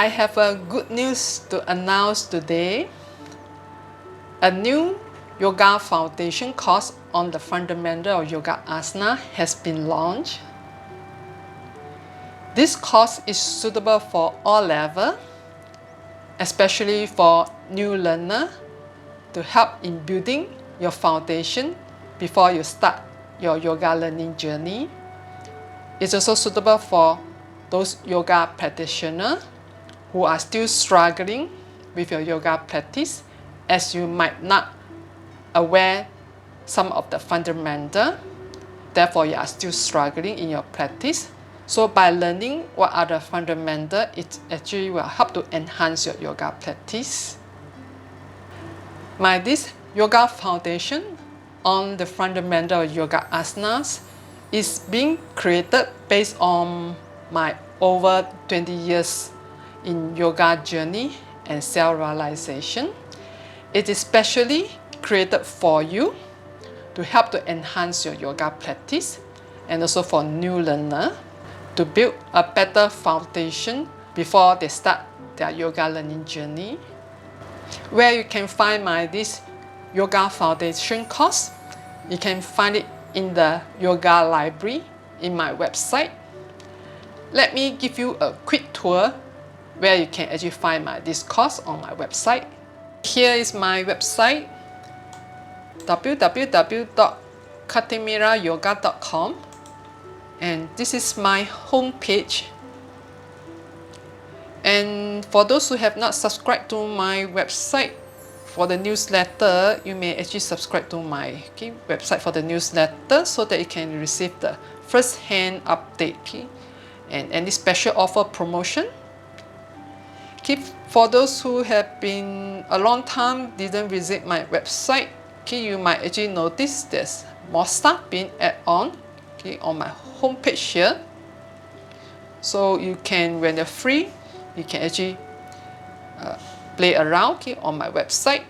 I have a good news to announce today. A new yoga foundation course on the fundamental of yoga asana has been launched. This course is suitable for all levels, especially for new learners, to help in building your foundation before you start your yoga learning journey. It's also suitable for those yoga practitioners who are still struggling with your yoga practice, as you might not aware some of the fundamental, therefore you are still struggling in your practice. So by learning what are the fundamental, it actually will help to enhance your yoga practice. This yoga foundation on the fundamental yoga asanas is being created based on my over 20 years in yoga journey and self-realization. It is specially created for you to help to enhance your yoga practice and also for new learners to build a better foundation before they start their yoga learning journey. Where you can find this yoga foundation course, you can find it in the yoga library in my website. Let me give you a quick tour where you can actually find this course on my website. Here is my website, www.katimerayoga.com, and this is my home page. And for those who have not subscribed to my website for the newsletter, you may actually subscribe to my website for the newsletter so that you can receive the first-hand update and any special offer promotion. For those who have been a long time didn't visit my website, you might actually notice there's more stuff being added on my homepage here. So you can, when you're free, you can actually play around on my website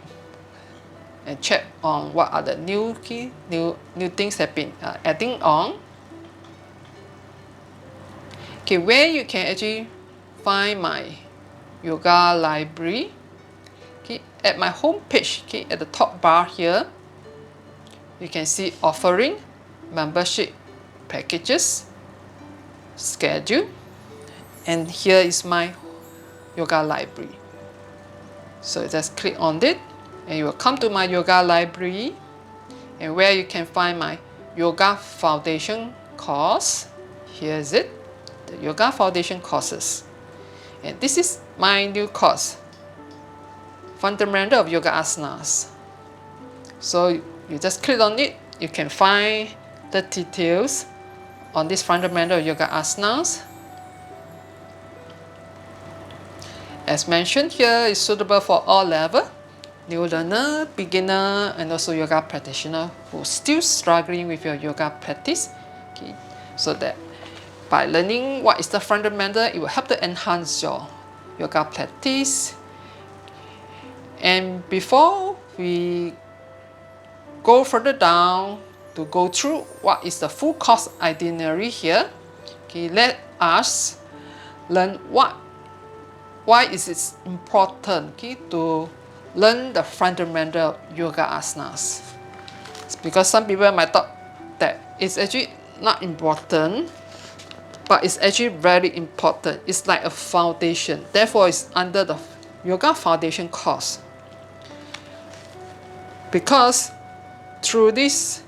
and check on what are the new things have been adding on. Where you can actually find my yoga library. At my home page, at the top bar here, you can see offering, membership packages, schedule, and here is my yoga library. So just click on it and you will come to my yoga library, and where you can find my yoga foundation course. Here is it, the yoga foundation courses, and this is my new course, fundamental of yoga asanas. So you just click on it, you can find the details on this fundamental of yoga asanas. As mentioned here, is suitable for all levels, new learner, beginner, and also yoga practitioner who are still struggling with your yoga practice. So that by learning what is the fundamental, it will help to enhance your yoga practice. And before we go further down to go through what is the full course itinerary here, let us learn why is it important to learn the fundamental yoga asanas. It's because some people might thought that it's actually not important, but it's actually very important. It's like a foundation, therefore it's under the yoga foundation course. Because through this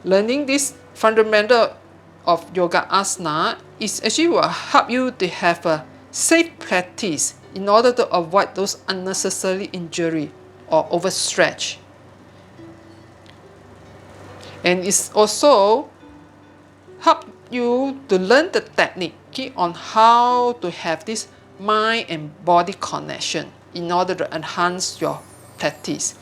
learning this fundamental of yoga asana, it actually will help you to have a safe practice in order to avoid those unnecessary injury or overstretch. And it's also help you to learn the technique on how to have this mind and body connection in order to enhance your practice.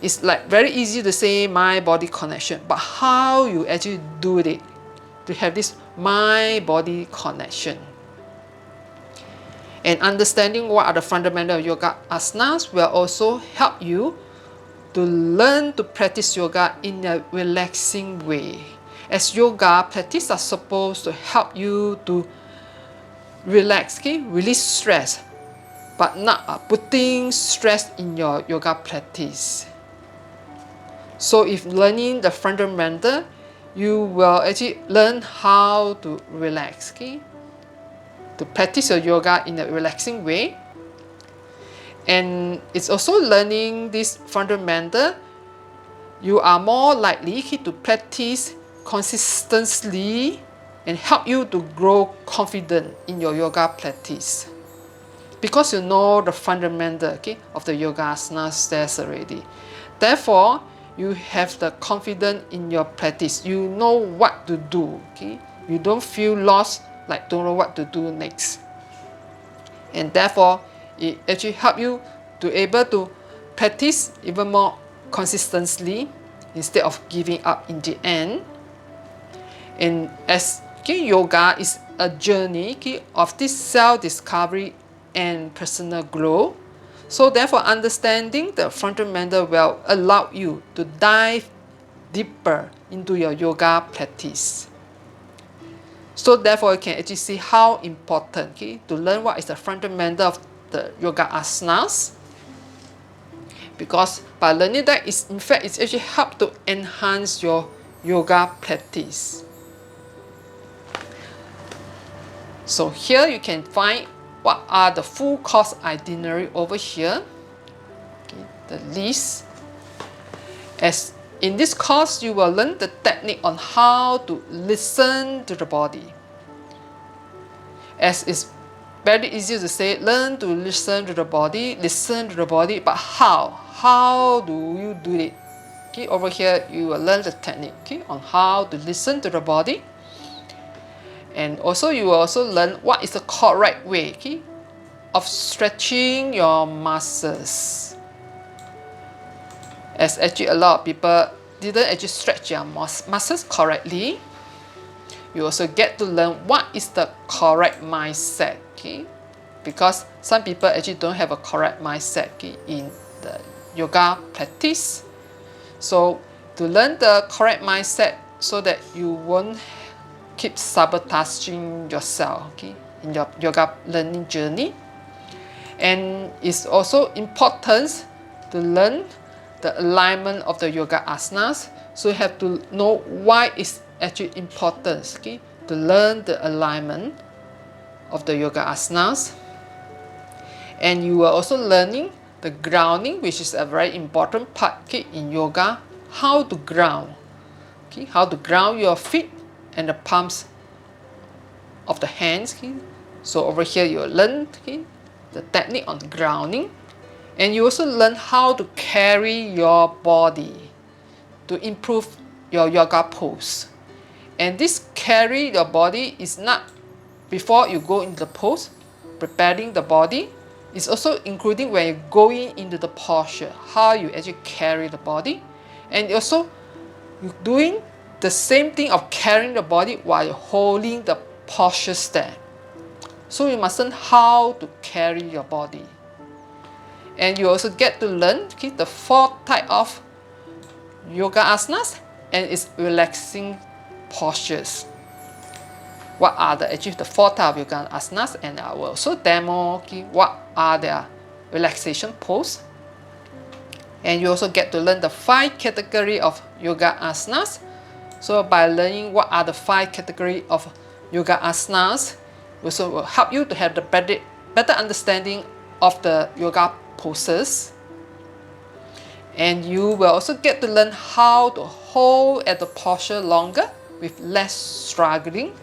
It's like very easy to say mind-body connection, but how you actually do it to have this mind-body connection. And understanding what are the fundamental yoga asanas will also help you to learn to practice yoga in a relaxing way. As yoga practice are supposed to help you to relax, release stress, but not putting stress in your yoga practice. So if learning the fundamental, you will actually learn how to relax, okay? To practice your yoga in a relaxing way. And it's also learning this fundamental, you are more likely to practice consistently and help you to grow confident in your yoga practice. Because you know the fundamental, okay, of the Yogasana stairs already. Therefore, you have the confidence in your practice. You know what to do, okay? You don't feel lost, like don't know what to do next. And therefore, it actually helps you to able to practice even more consistently instead of giving up in the end. And as yoga is a journey of this self-discovery and personal growth, so therefore understanding the fundamental will allow you to dive deeper into your yoga practice. So therefore you can actually see how important to learn what is the fundamental of the yoga asanas, because by learning that, in fact it's actually help to enhance your yoga practice. So here you can find what are the full course itinerary over here, okay, the list. As in this course, you will learn the technique on how to listen to the body. As it's very easy to say, learn to listen to the body, but how? How do you do it? Okay, over here you will learn the technique on how to listen to the body. And also you will also learn what is the correct way of stretching your muscles. As actually a lot of people didn't actually stretch their muscles correctly. You also get to learn what is the correct mindset, okay? Because some people actually don't have a correct mindset in the yoga practice. So to learn the correct mindset so that you won't keep sabotaging yourself, okay, in your yoga learning journey. And it's also important to learn the alignment of the yoga asanas. So you have to know why it's actually important, okay, to learn the alignment of the yoga asanas. And you are also learning the grounding, which is a very important part, okay, in yoga. How to ground, okay, how to ground your feet and the palms of the hands. Okay. So over here you will learn, okay, the technique on grounding, and you also learn how to carry your body to improve your yoga pose. And this carry your body is not before you go into the pose, preparing the body. It's also including when you're going into the posture, how you actually carry the body. And also you're doing the same thing of carrying the body while you're holding the posture stand. So you must learn how to carry your body. And you also get to learn, okay, the 4 types of yoga asanas and its relaxing postures. What are the 4 types of yoga asanas, and I will also demo, okay, what are their relaxation poses. And you also get to learn the 5 categories of yoga asanas. So by learning what are the 5 categories of yoga asanas, also will help you to have the better understanding of the yoga poses. And you will also get to learn how to hold at the posture longer with less struggling,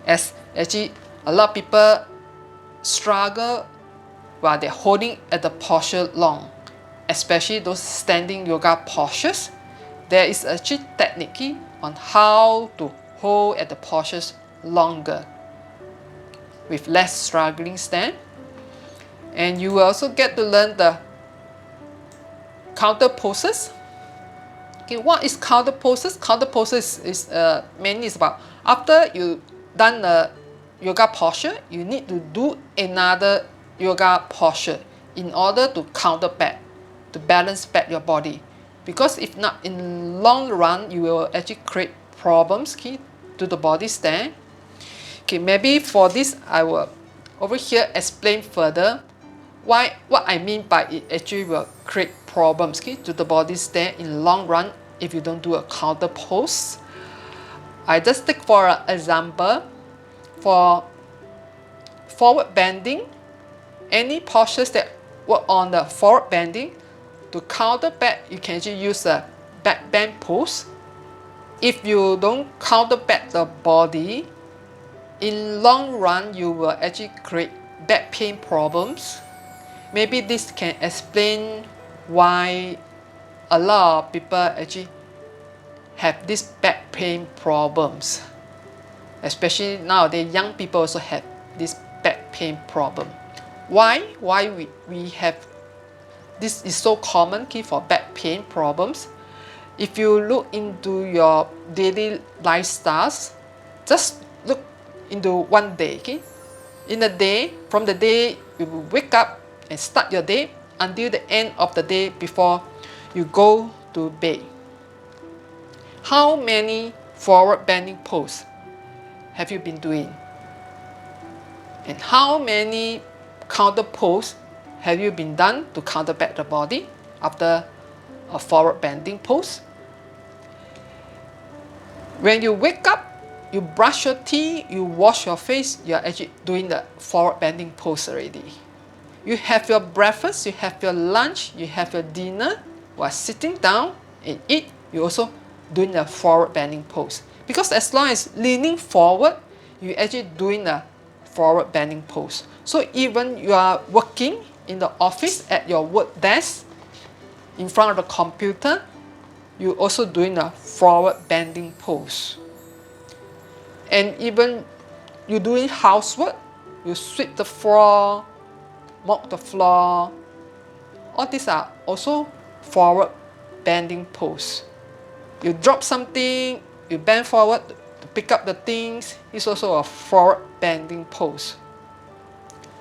as actually a lot of people struggle while they're holding at the posture long, especially those standing yoga postures. There is actually technique on how to hold at the postures longer with less struggling stand. And you will also get to learn the counter poses. Okay, what is counter poses? Counter poses is mainly is about after you done the yoga posture, you need to do another yoga posture in order to counter back, to balance back your body. Because if not, in long run, you will actually create problems, okay, to the body stand. Okay, maybe for this, I will over here explain further What I mean by it actually will create problems, okay, to the body stand in long run if you don't do a counter pose. I just take for an example, for forward bending, any postures that work on the forward bending, to counter back, you can actually use a back bend pose. If you don't counter back the body, in long run, you will actually create back pain problems. Maybe this can explain why a lot of people actually have this back pain problems. Especially nowadays, young people also have this back pain problem. Why we have this is so common, okay, for back pain problems? If you look into your daily lifestyles, just look into one day, okay? In a day, from the day you wake up and start your day until the end of the day before you go to bed, how many forward bending poses have you been doing? And how many counter pose have you been done to counter back the body after a forward bending pose? When you wake up, you brush your teeth, you wash your face, you're actually doing the forward bending pose already. You have your breakfast, you have your lunch, you have your dinner, while sitting down and eat, you also doing the forward bending pose. Because as long as leaning forward, you actually doing the forward bending pose. So even you are working in the office at your work desk, in front of the computer, you also doing a forward bending pose. And even you doing housework, you sweep the floor, mop the floor, all these are also forward bending pose. You drop something, you bend forward to pick up the things, it's also a forward bending pose.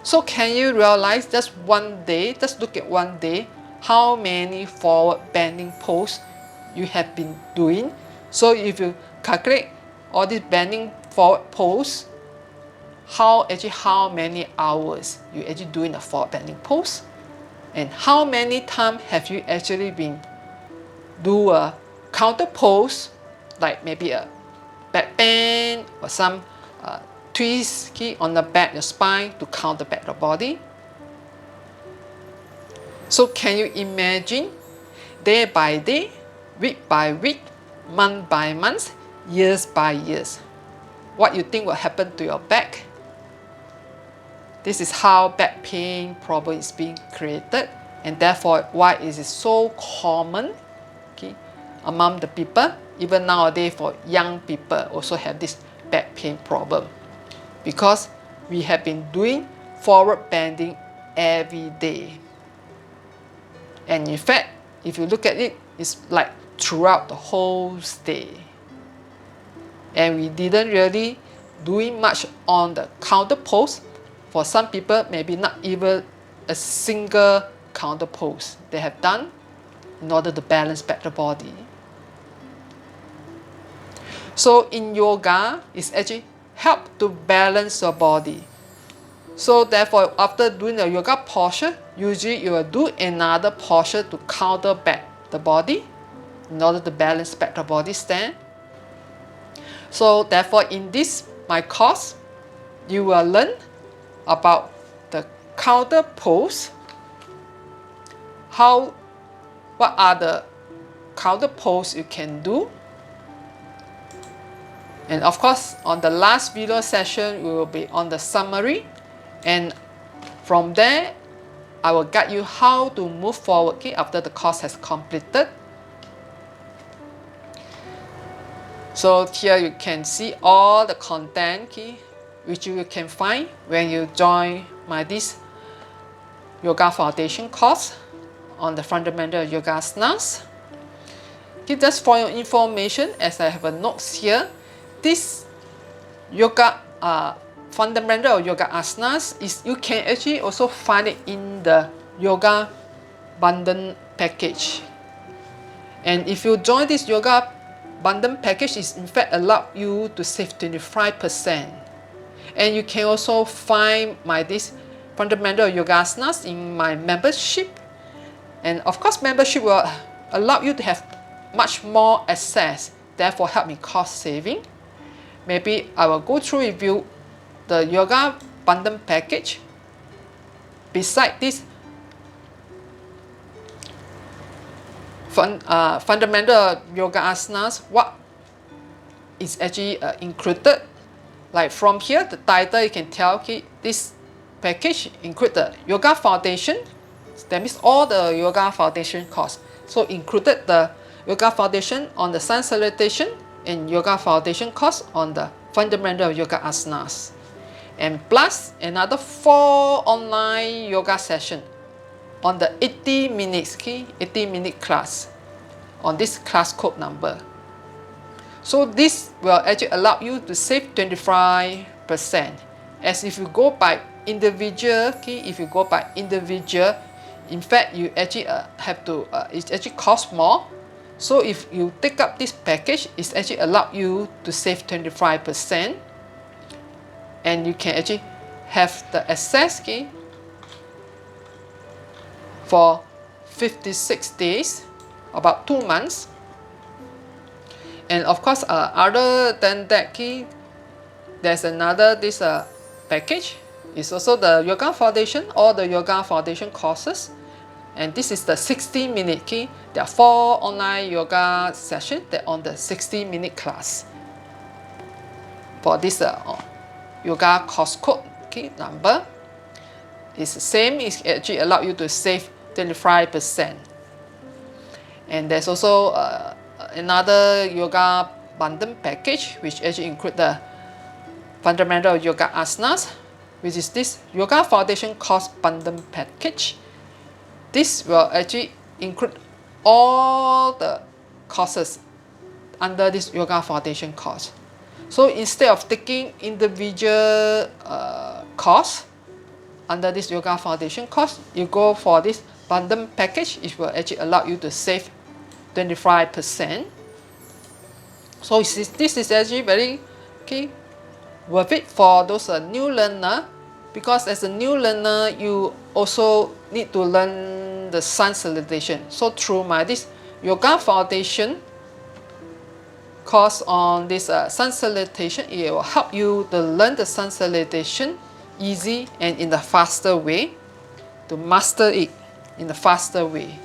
So can you realize just one day, just look at one day, how many forward bending pose you have been doing? So if you calculate all this bending forward pose, how many hours you actually doing a forward bending pose, and how many times have you actually been do a counter pose, like maybe a back bend or some twist, okay, on the back, your spine, to counter back the body. So can you imagine, day by day, week by week, month by month, years by years, what you think will happen to your back? This is how back pain problem is being created, and therefore why is it so common, okay, among the people. Even nowadays, for young people also have this back pain problem, because we have been doing forward bending every day. And in fact, if you look at it, it's like throughout the whole day. And we didn't really doing much on the counter pose. For some people, maybe not even a single counter pose they have done in order to balance back the body. So in yoga, it's actually help to balance your body. So therefore, after doing the yoga posture, usually you will do another posture to counter back the body in order to balance back the body stand. So therefore, in this my course, you will learn about the counter pose, what are the counter pose you can do. And of course, on the last video session, we will be on the summary, and from there, I will guide you how to move forward, okay, after the course has completed. So here you can see all the content, okay, which you can find when you join this Yoga Foundation course on the fundamental Yogasanas. Okay, just for your information, as I have a notes here, this yoga fundamental yoga asanas is, you can actually also find it in the yoga bundle package. And if you join this yoga bundle package, is in fact allow you to save 25%. And you can also find this fundamental yogasanas in my membership. And of course, membership will allow you to have much more access, therefore help me cost saving. Maybe I will go through with you the yoga bundle package. Beside this fundamental yoga asanas, what is actually included. Like from here, the title you can tell, okay, this package include the yoga foundation. That means all the yoga foundation course. So included the yoga foundation on the sun salutation and yoga foundation course on the fundamental yoga asanas. And plus another 4 online yoga session on the 80 minutes, okay, 80-minute class on this class code number. So this will actually allow you to save 25%. As if you go by individual, okay, if you go by individual, in fact, you actually have to, it actually costs more. So if you take up this package, it actually allow you to save 25%. And you can actually have the access, okay, for 56 days, about 2 months. And of course, other than that, okay, there's another this package. It's also the yoga foundation, all the yoga foundation courses. And this is the 60-minute, okay. There are 4 online yoga sessions that on the 60-minute class. For this yoga course code, okay, number is the same. It actually allow you to save 25%. And there's also another yoga bundle package which actually include the fundamental yoga asanas, which is this yoga foundation course bundle package. This will actually include all the courses under this yoga foundation course. So instead of taking individual course under this yoga foundation course, you go for this bundle package. It will actually allow you to save 25%. So this is actually very, okay, worth it for those new learner, because as a new learner you also need to learn the sun salutation. So through my this yoga foundation course on this sun salutation, it will help you to learn the sun salutation easy and in the faster way, to master it in the faster way.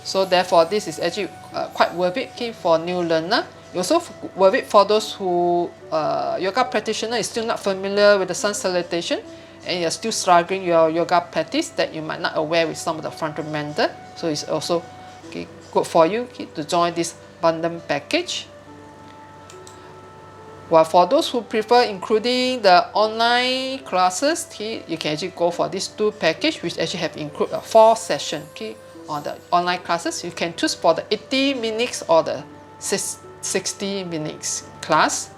So therefore this is actually quite worth it, okay, for new learner. Also worth it for those who yoga practitioner is still not familiar with the sun salutation and you're still struggling your yoga practice, that you might not aware with some of the fundamental. So it's also, okay, good for you, okay, to join this bundle package. While for those who prefer including the online classes, okay, you can actually go for this 2 package which actually have include a 4 session, okay, on the online classes. You can choose for the 80 minutes or the 60 minutes class.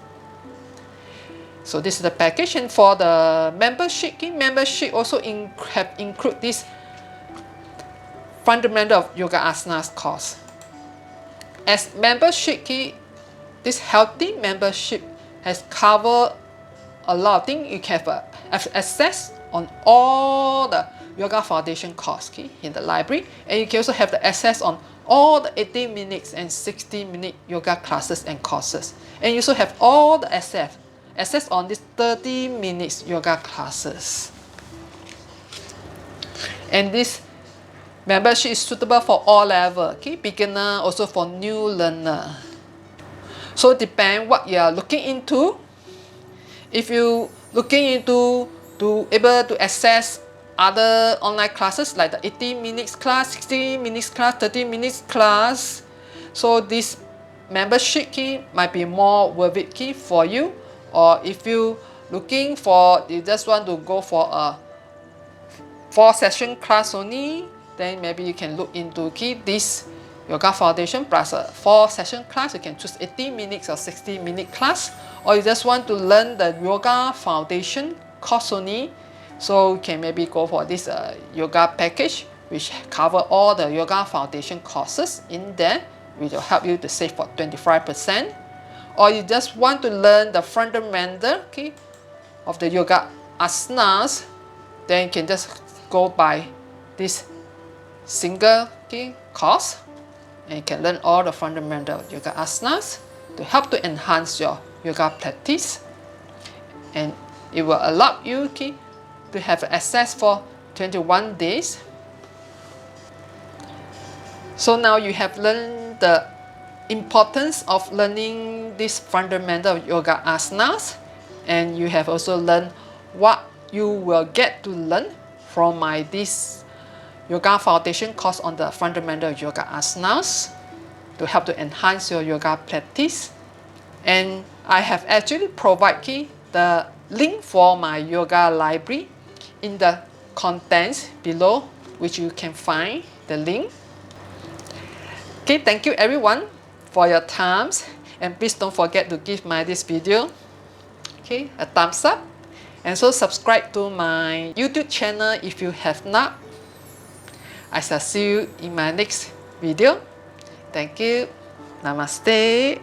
So this is the package. And for the membership, okay, membership also include this fundamental of yoga asanas course. As membership, okay, this healthy membership has covered a lot of things. You can have access on all the yoga foundation course, okay, in the library, and you can also have the access on all the 80 minutes and 60-minute yoga classes and courses. And you also have all the access on these 30 minutes yoga classes. And this membership is suitable for all level, okay, beginner, also for new learner. So depend what you are looking into. If you looking into to able to access other online classes like the 80 minutes class, 60 minutes class, 30 minutes class, so this membership key might be more worth it key for you. Or if you looking for, you just want to go for a 4 session class only, then maybe you can look into key this yoga foundation plus a 4 session class. You can choose 80 minutes or 60-minute class, or you just want to learn the yoga foundation course only, so you can maybe go for this yoga package which cover all the yoga foundation courses in there, which will help you to save for 25%. Or you just want to learn the fundamental, okay, of the yoga asanas, then you can just go by this single course, and you can learn all the fundamental yoga asanas to help to enhance your yoga practice, and it will allow you to have access for 21 days. So now you have learned the importance of learning these fundamental yoga asanas, and you have also learned what you will get to learn from this yoga foundation course on the fundamental yoga asanas to help to enhance your yoga practice. And I have actually provided the link for my yoga library in the contents below, which you can find the link. Okay, thank you everyone for your times, and please don't forget to give this video a thumbs up, and so subscribe to my YouTube channel if you have not. I shall see you in my next video. Thank you. Namaste.